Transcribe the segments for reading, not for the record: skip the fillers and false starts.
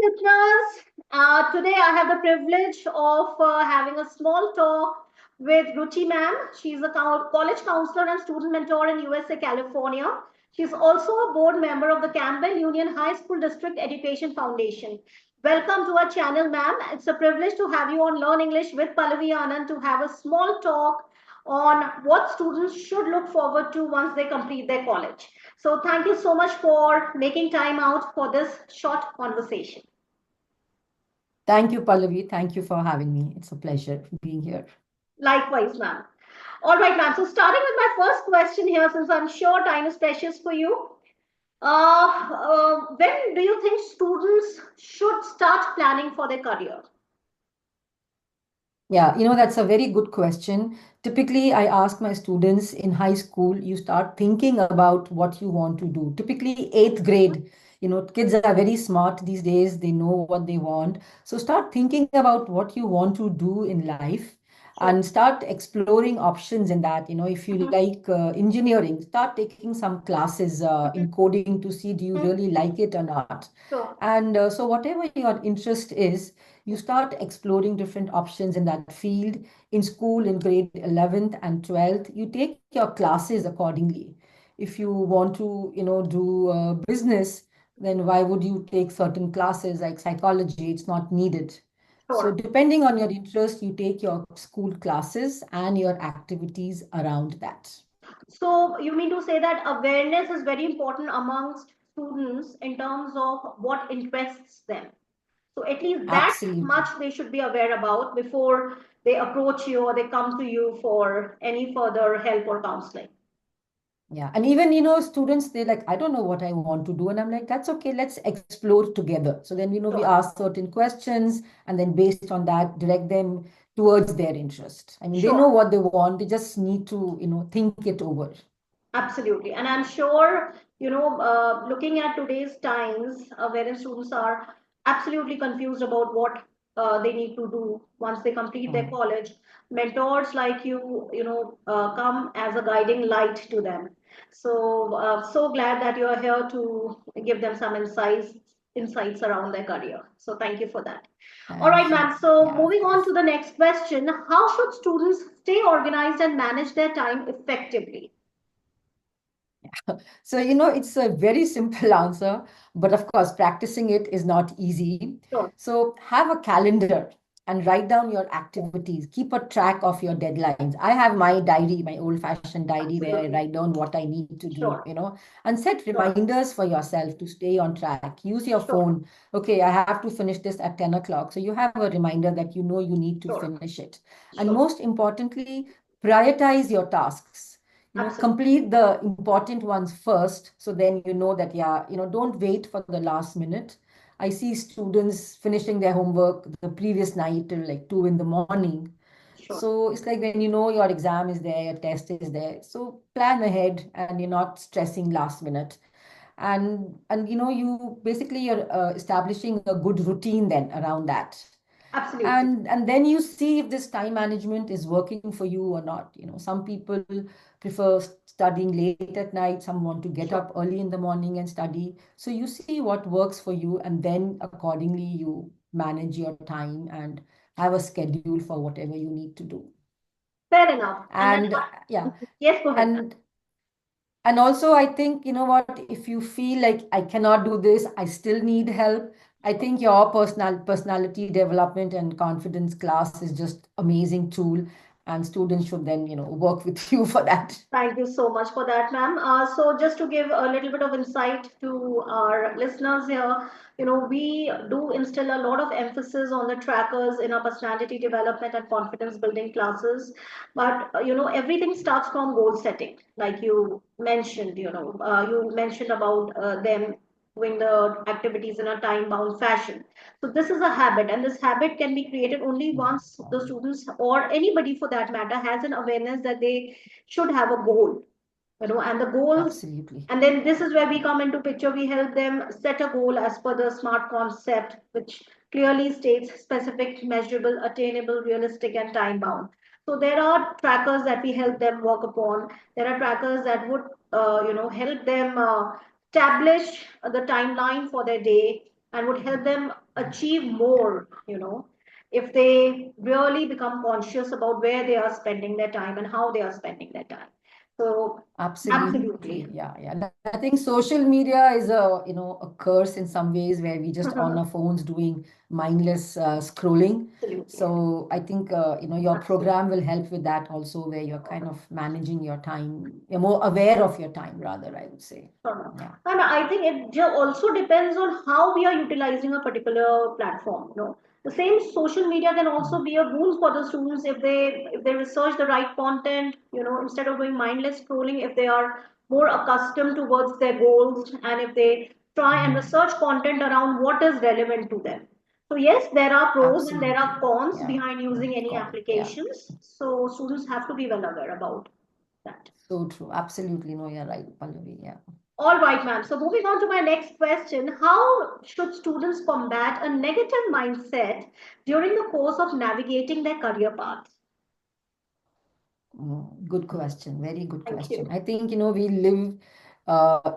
listeners. Today I have the privilege of having a small talk with Ruchi ma'am. She's a college counselor and student mentor in USA, California. She's also a board member of the Campbell Union High School District Education Foundation. Welcome to our channel, ma'am. It's a privilege to have you on Learn English with Pallavi Anand to have a small talk on what students should look forward to once they complete their college. So thank you so much for making time out for this short conversation. Thank you, Pallavi. Thank you for having me. It's a pleasure being here. Likewise, ma'am. All right, ma'am. So starting with my first question here, since I'm sure time is precious for you, when do you think students should start planning for their career? Yeah, that's a very good question. Typically, I ask my students in high school, you start thinking about what you want to do. Typically, eighth grade, kids are very smart these days. They know what they want. So start thinking about what you want to do in life Sure. and start exploring options in that. If you Mhm. like engineering, start taking some classes Mhm. in coding to see do you Mhm. really like it or not. Sure. And so whatever your interest is, you start exploring different options in that field. In school, in grade 11th and 12th, you take your classes accordingly. If you want to do business, then why would you take certain classes like psychology? It's not needed. So Sure. depending on your interest, you take your school classes and your activities around that. So you mean to say that awareness is very important amongst students in terms of what interests them. So at least that Absolutely. much they should be aware about before they approach you or they come to you for any further help or counseling. Yeah. And even, students, they like, I don't know what I want to do. And I'm like, that's okay, let's explore together. So then, we Sure, ask certain questions and then based on that, direct them towards their interest. I mean, they know sure, what they want. They just need to, think it over. absolutely. And I'm sure, looking at today's times, wherein students are absolutely confused about what they need to do once they complete their Mm. college, mentors like you, come as a guiding light to them. So, so glad that you're here to give them some insights around their career. So, thank you for that. All right, Thank you. ma'am. So, Yeah, of moving on course. to the next question, how should students stay organized and manage their time effectively? So, it's a very simple answer, but of course, practicing it is not easy. Sure. So, have a calendar and write down your activities. Keep a track of your deadlines. I have my diary, my old-fashioned diary, where I Absolutely. write down what I need to do, Sure. and set Sure. reminders for yourself to stay on track. Use your Sure. phone. Okay, I have to finish this at 10 o'clock. So, you have a reminder that you know you need to Sure. finish it. And Sure. most importantly, prioritize your tasks. Absolutely. Complete the important ones first, so then you know that, yeah, don't wait for the last minute. I see students finishing their homework the previous night till like 2 in the morning. Sure. So it's like when you know your exam is there, your test is there, so plan ahead and you're not stressing last minute. And you basically you're establishing a good routine then around that. Absolutely. And then you see if this time management is working for you or not. Some people prefer studying late at night, some want to get Sure. up early in the morning and study. So you see what works for you, and then accordingly you manage your time and have a schedule for whatever you need to do. Fair enough. And then, And yeah, yes, go ahead, ma'am. and and also, I think, what, if you feel like I cannot do this, I still need help. I think your personality development and confidence class is just amazing tool, and students should then, work with you for that. Thank you so much for that, ma'am. So just to give a little bit of insight to our listeners here, we do instill a lot of emphasis on the trackers in our personality development and confidence building classes. But, everything starts from goal setting, like you mentioned, you mentioned about them doing the activities in a time bound fashion. So this is a habit, and this habit can be created only once the students or anybody for that matter has an awareness that they should have a goal, and the goals. Absolutely. And then this is where we come into picture. We help them set a goal as per the SMART concept, which clearly states specific, measurable, attainable, realistic, and time bound. So there are trackers that we help them work upon. There are trackers that would help them establish the timeline for their day and would help them achieve more, if they really become conscious about where they are spending their time and how they are spending their time. So, Absolutely. absolutely. Yeah, yeah. And I think social media is a curse in some ways where we just on our phones doing mindless scrolling. Absolutely. So I think, your Absolutely. program will help with that also, where you're kind of managing your time. You're more aware of your time, rather, I would say. Sure. Yeah. And I think it also depends on how we are utilizing a particular platform. The same social media can also Mm. be a boon for the students if they research the right content. Instead of doing mindless scrolling, if they are more accustomed towards their goals, and if they try and Mhm. research content around what is relevant to them. So yes, there are pros and there are Absolutely. cons Yeah. behind using any Yeah. applications. So students have to be well aware about that. So true. Absolutely. No, you're right, Pallavi. Yeah. All right, ma'am. So moving on to my next question, how should students combat a negative mindset during the course of navigating their career path? Good question. Very good Thank question. you. I think, we live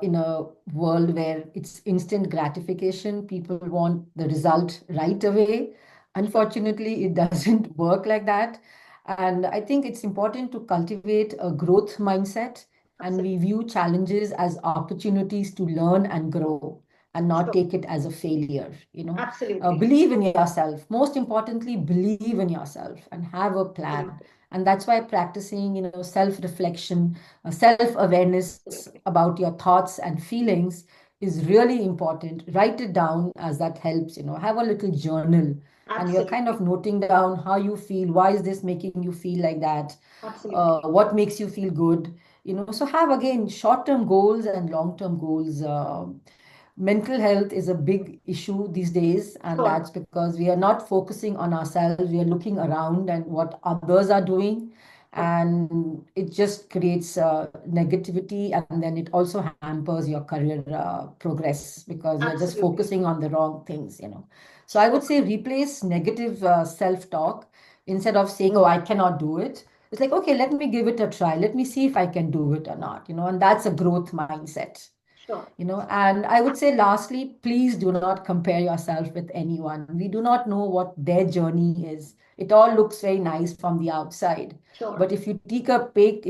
in a world where it's instant gratification. People want the result right away. Sure. Unfortunately, it doesn't work like that. And I think it's important to cultivate a growth mindset, and Absolutely. we view challenges as opportunities to learn and grow and not Sure. take it as a failure. Absolutely. Believe in yourself. Most importantly, believe in yourself and have a plan. Absolutely. And that's why practicing, self-reflection, self-awareness Absolutely. about your thoughts and feelings is really important. Write it down, as that helps. Have a little journal, and you're kind Absolutely. of noting down how you feel. Why is this making you feel like that? Absolutely. What makes you feel good? So have, again, short-term goals and long-term goals. Mental health is a big issue these days, and Sure. that's because we are not focusing on ourselves. We are looking around and what others are doing, Sure. and it just creates negativity, and then it also hampers your career progress, because you're just Absolutely. focusing on the wrong things. So I would Sure. say replace negative self-talk. Instead of saying, oh, I cannot do it, it's like, okay, let me give it a try. Let me see if I can do it or not. And that's a growth mindset. Sure. And I would say, lastly, please do not compare yourself with anyone. We do not know what their journey is. It all looks very nice from the outside. Sure. But if you take a peek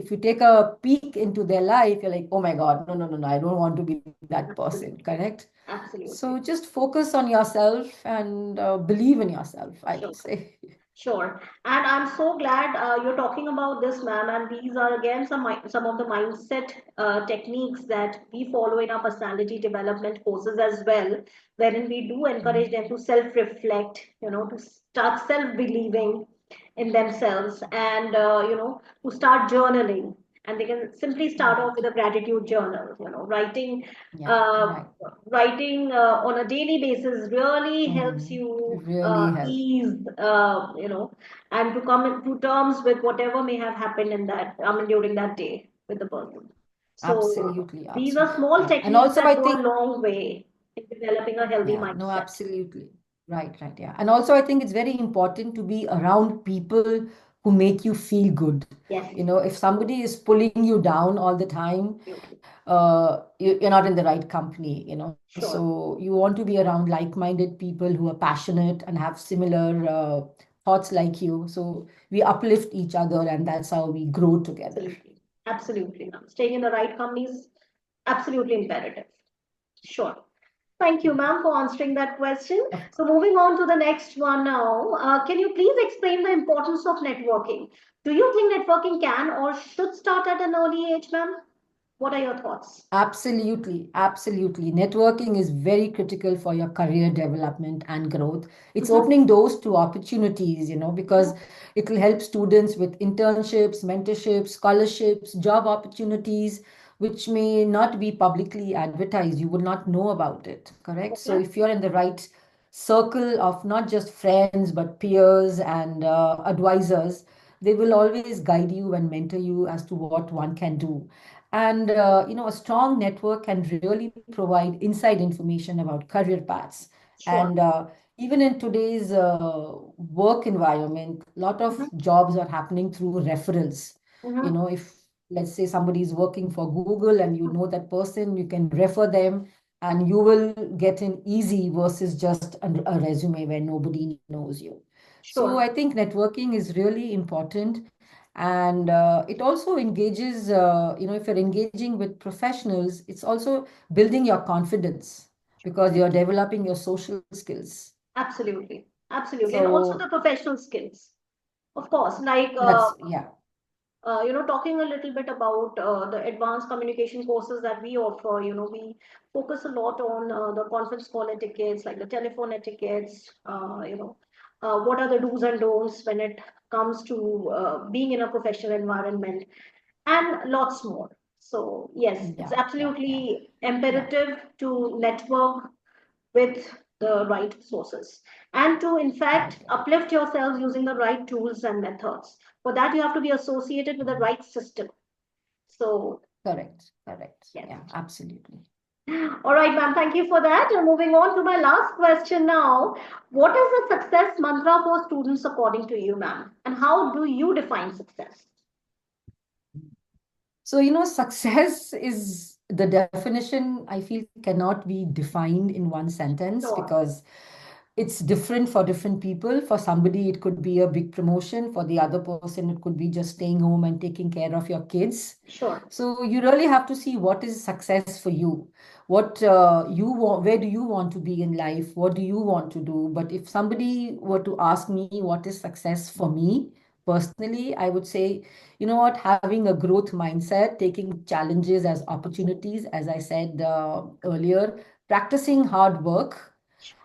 into their life, you're like, oh my God, no, no, no, no, I don't want to be that person, Absolutely. correct? Absolutely. So just focus on yourself and believe in yourself, I would Sure. say. Sure. And I'm so glad you're talking about this, ma'am. And these are again some of the mindset techniques that we follow in our personality development courses as well, wherein we do encourage them to self-reflect, to start self-believing in themselves, and to start journaling. And they can simply start off with Right. a gratitude journal. Writing, Yeah, uh, right. on a daily basis really helps you Really help. ease, and to come to terms with whatever may have happened in that, I mean, during that day with the person. So Absolutely, these absolutely. are small Yeah. And techniques also, that I go a think, long way in developing a healthy yeah, no, mindset. absolutely. Right, right. Yeah. And also, I think it's very important to be around people who make you feel good. Yes, If somebody is pulling you down all the time, absolutely. you're not in the right company. Sure. So you want to be around like-minded people who are passionate and have similar thoughts like you. So we uplift each other, and that's how we grow together. Absolutely. Absolutely. Ma'am. Staying in the right company is absolutely imperative. Sure. Thank you, ma'am, for answering that question. Of So, moving on to the next one now. Can you please explain the importance of networking? Do you think networking can or should start at an early age, ma'am? What are your thoughts? Absolutely, absolutely. Networking is very critical for your career development and growth. It's Mm-hmm. opening doors to opportunities, because Mm-hmm. it will help students with internships, mentorships, scholarships, job opportunities, which may not be publicly advertised. You would not know about it, correct? So Okay. if you're in the right circle of not just friends, but peers and advisors, they will always guide you and mentor you as to what one can do. And a strong network can really provide inside information about career paths. Sure. And even in today's work environment, a lot of Mm-hmm. jobs are happening through referrals. Mm-hmm. If let's say somebody is working for Google and you know that person, you can refer them, and you will get in easy versus just a resume where nobody knows you. So I Sure. think networking is really important. And it also engages, if you're engaging with professionals, it's also building your confidence because you're developing your social skills. Absolutely. Absolutely. And also So the professional skills. Of course, like yeah, talking a little bit about the advanced communication courses that we offer, we focus a lot on the conference call etiquettes, like the telephone etiquettes, what are the do's and don'ts when it comes to being in a professional environment, and lots more. So, yes, it's yeah, absolutely yeah, imperative to network with the right sources and to in fact right. uplift yourselves using the right tools and methods. For that you have to be associated with the Mhm. right system. So Correct, correct. yes. Yeah, absolutely. All right, ma'am, thank you for that. Moving on to my last question now. What is the success mantra for students according to you, ma'am, and how do you define success? So, success is the definition, I feel, cannot be defined in one sentence Sure. because it's different for different people. For somebody, it could be a big promotion. For the other person, it could be just staying home and taking care of your kids. Sure. So you really have to see what is success for you. What you want, where do you want to be in life? What do you want to do? But if somebody were to ask me what is success for me personally, I would say, you know what, having a growth mindset, taking challenges as opportunities, as I said earlier, practicing hard work,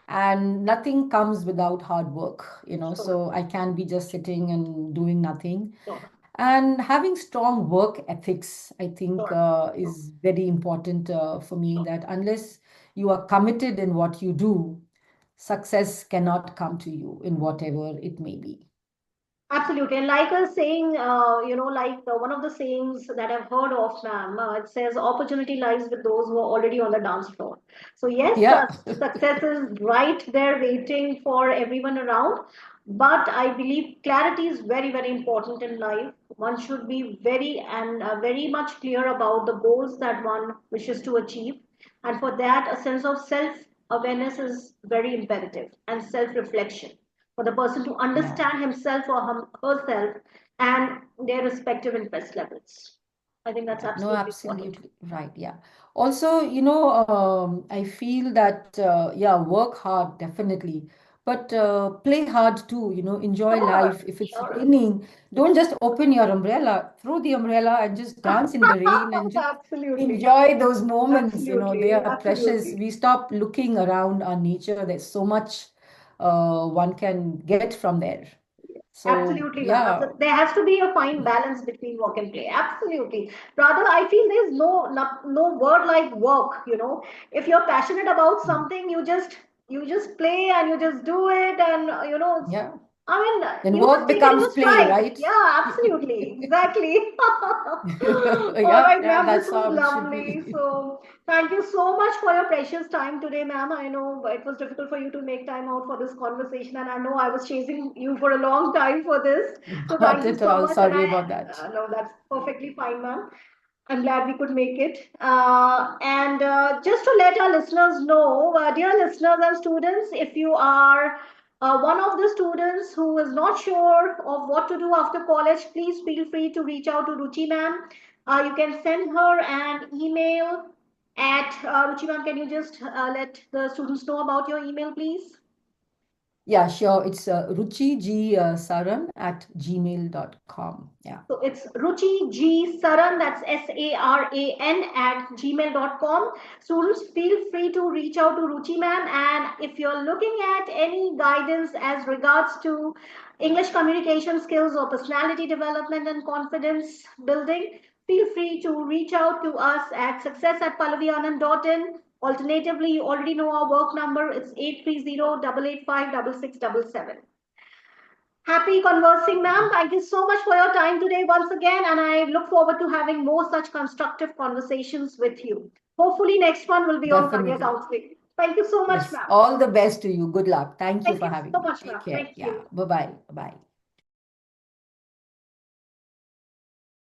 and nothing comes without hard work, Sure. so I can't be just sitting and doing nothing. Sure. And having strong work ethics, I think, Sure. is very important for me, Sure. that unless you are committed in what you do, success cannot come to you in whatever it may be. Absolutely. And like a saying, like one of the sayings that I've heard of, ma'am, it says opportunity lies with those who are already on the dance floor. So, yes, Yeah. success is right there waiting for everyone around. But I believe clarity is very, very important in life. One should be very much clear about the goals that one wishes to achieve. And for that, a sense of self awareness is very imperative and self reflection for the person to Yeah. understand himself or herself and their respective interest levels. I think that's Yeah, no, absolutely important. absolutely right. Yeah. Also, I feel that, yeah, work hard, definitely, but play hard too, enjoy Sure, life. If it's sure. raining, don't just open your umbrella, throw the umbrella and just dance in the rain and just Absolutely, enjoy those moments. They absolutely, are precious. absolutely. We stop looking around our nature. There's so much one can get from there. So, Absolutely, ma'am. yeah, There has to be a fine balance between work and play. Absolutely. Rather, I feel there's no word like work. If you're passionate about something, you just play and you just do it, and yeah. I mean, Then you just work take it in becomes a play, stride. right? Yeah, absolutely. Exactly. All Yeah, right, yeah, ma'am. This that's was how it should lovely. be. So, thank you so much for your precious time today, ma'am. I know it was difficult for you to make time out for this conversation, and I know I was chasing you for a long time for this. So, Not thank you at so all. much. And Sorry about that. no, that's perfectly fine, ma'am. I'm glad we could make it. And just to let our listeners know, dear listeners and students, if you are one of the students who is not sure of what to do after college, please feel free to reach out to Ruchi ma'am. You can send her an email at Ruchi ma'am. Can you just let the students know about your email, please? Yeah, sure. It's Ruchi G Saran at gmail.com. Yeah. So it's Ruchi G Saran, that's Saran at gmail.com. Students, feel free to reach out to Ruchi ma'am. And if you're looking at any guidance as regards to English communication skills or personality development and confidence building, feel free to reach out to us at success at pallavianand.in. Alternatively, you already know our work number. It's 830-885-6677. Happy conversing, ma'am. Thank you so much for your time today once again, and I look forward to having more such constructive conversations with you. Hopefully, next one will be on career Definitely. counseling. Thank you so much, Yes. ma'am. All the best to you. Good luck. Thank you Thank for you having so me. much, Take ma'am. care. Thank Yeah. you. Bye-bye. Bye.